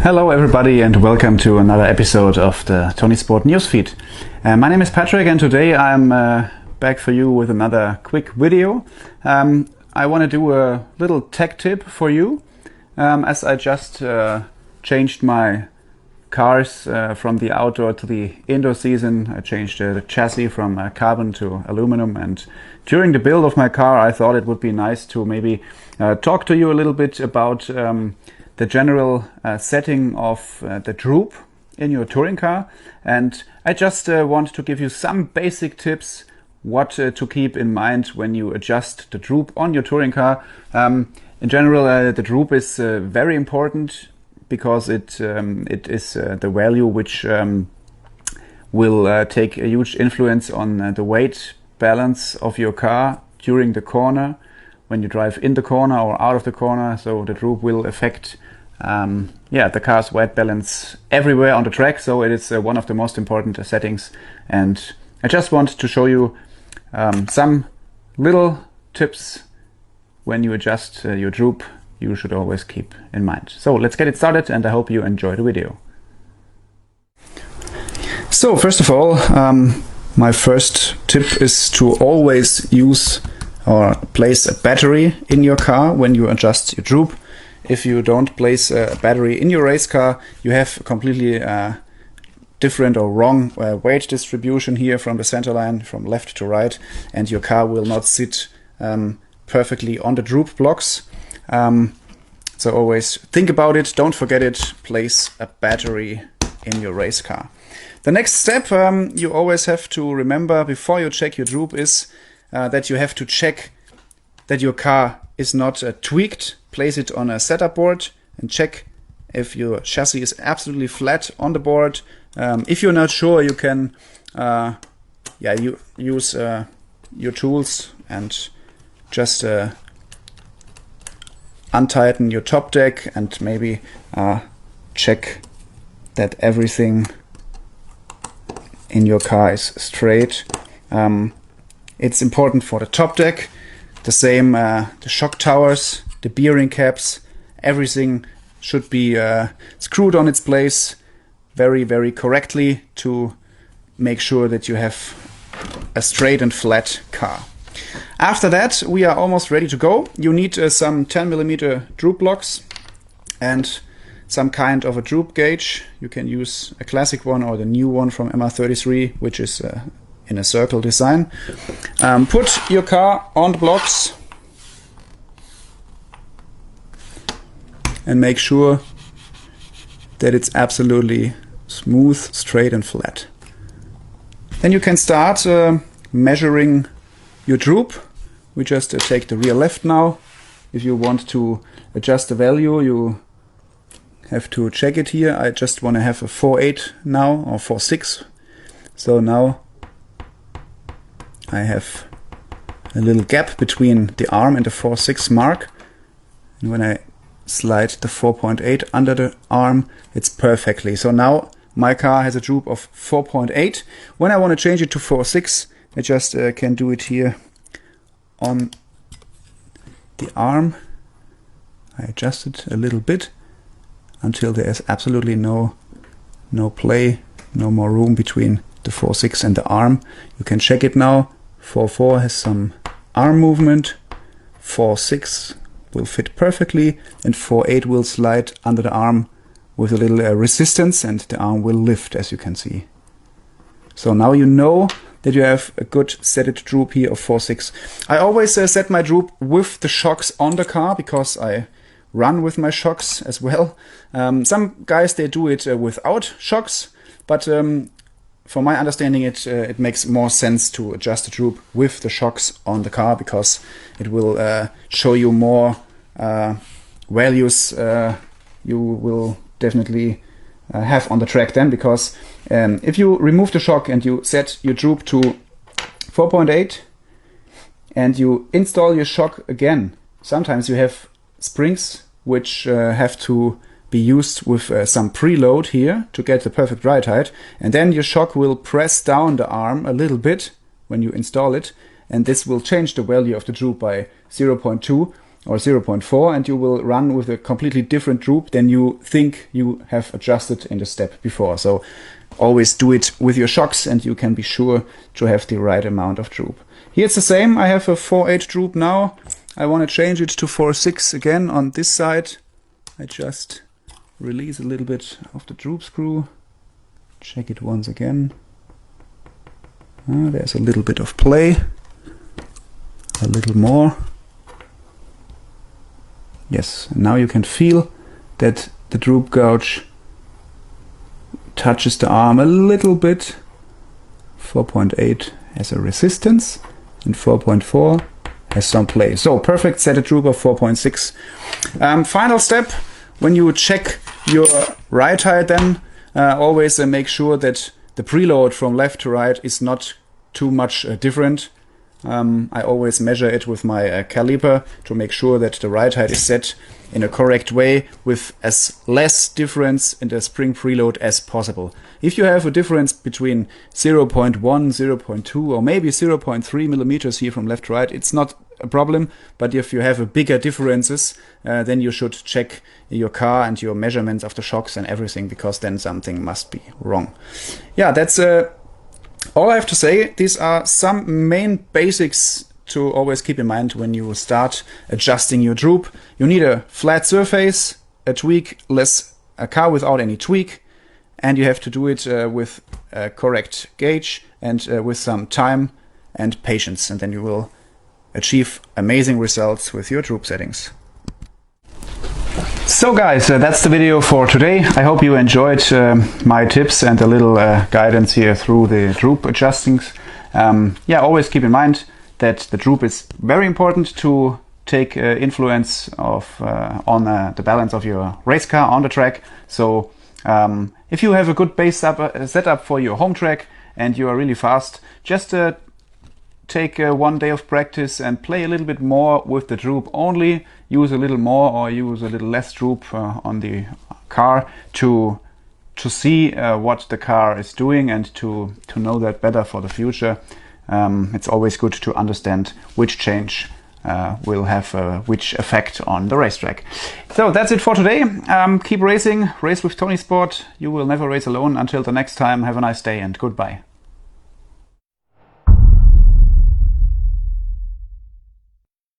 Hello everybody and welcome to another episode of the ToniSport Newsfeed. My name is Patrick and today I'm back for you with another quick video. I want to do a little tech tip for you as I just changed my cars from the outdoor to the indoor season. I changed the chassis from carbon to aluminum, and during the build of my car I thought it would be nice to maybe talk to you a little bit about the general setting of the droop in your touring car, and I just want to give you some basic tips what to keep in mind when you adjust the droop on your touring car. In general, the droop is very important because it is the value which will take a huge influence on the weight balance of your car during the corner, when you drive in the corner or out of the corner. So the droop will affect the car's weight balance everywhere on the track. So it is one of the most important settings, and I just want to show you some little tips when you adjust your droop you should always keep in mind. So let's get it started, and I hope you enjoy the video. So first of all, my first tip is to always use or place a battery in your car when you adjust your droop. If you don't place a battery in your race car, you have completely different or wrong weight distribution here from the center line, from left to right, and your car will not sit perfectly on the droop blocks. So always think about it, don't forget it, place a battery in your race car. The next step you always have to remember before you check your droop is that you have to check that your car is not tweaked. Place it on a setup board and check if your chassis is absolutely flat on the board. If you're not sure, you can use your tools and just untighten your top deck and maybe check that everything in your car is straight. It's important for the top deck, the same the shock towers, the bearing caps, everything should be screwed on its place very correctly to make sure that you have a straight and flat car. After that, we are almost ready to go. You need some 10mm droop blocks and some kind of a droop gauge. You can use a classic one or the new one from MR33, which is in a circle design. Put your car on the blocks and make sure that it's absolutely smooth, straight and flat. Then you can start measuring your droop. We just take the rear left now. If you want to adjust the value, you have to check it here. I just want to have a 4.8 now, or 4.6. So now I have a little gap between the arm and the 4.6 mark. And when I slide the 4.8 under the arm, it's perfectly. So now my car has a droop of 4.8. When I want to change it to 4.6, I just can do it here on the arm. I adjust it a little bit until there is absolutely no play, no more room between the 4.6 and the arm. You can check it now. 4.4 has some arm movement, 4.6 will fit perfectly, and 4.8 will slide under the arm with a little resistance, and the arm will lift, as you can see. So now you know that you have a good set droop here of 4.6. I always set my droop with the shocks on the car because I run with my shocks as well. Some guys, they do it without shocks, but from my understanding it makes more sense to adjust the droop with the shocks on the car, because it will show you more values you will definitely have on the track then, because if you remove the shock and you set your droop to 4.8 and you install your shock again, sometimes you have springs which have to be used with some preload here to get the perfect ride height, and then your shock will press down the arm a little bit when you install it, and this will change the value of the droop by 0.2. or 0.4, and you will run with a completely different droop than you think you have adjusted in the step before. So always do it with your shocks and you can be sure to have the right amount of droop. Here it's the same. I have a 4.8 droop now. I want to change it to 4.6 again on this side. I just release a little bit of the droop screw. Check it once again. There's a little bit of play. A little more. Yes, now you can feel that the droop gauge touches the arm a little bit. 4.8 has a resistance and 4.4 has some play. So perfect, set a droop of 4.6. Final step, when you check your ride height then, always make sure that the preload from left to right is not too much different. I always measure it with my caliper to make sure that the ride height is set in a correct way with as less difference in the spring preload as possible. If you have a difference between 0.1, 0.2 or maybe 0.3 millimeters here from left to right, it's not a problem, but if you have a bigger differences, then you should check your car and your measurements of the shocks and everything, because then something must be wrong. Yeah, that's all I have to say. These are some main basics to always keep in mind when you start adjusting your droop. You need a flat surface, a car without any tweak, and you have to do it with a correct gauge and with some time and patience, and then you will achieve amazing results with your droop settings. So guys, that's the video for today. I hope you enjoyed my tips and a little guidance here through the droop adjustings. Yeah, always keep in mind that the droop is very important to take influence of on the balance of your race car on the track. So if you have a good base setup for your home track and you are really fast, just take 1 day of practice and play a little bit more with the droop only. Use a little more or use a little less droop on the car to see what the car is doing and to know that better for the future. It's always good to understand which change will have which effect on the racetrack. So that's it for today. Keep racing, race with ToniSport. You will never race alone. Until the next time, have a nice day and goodbye.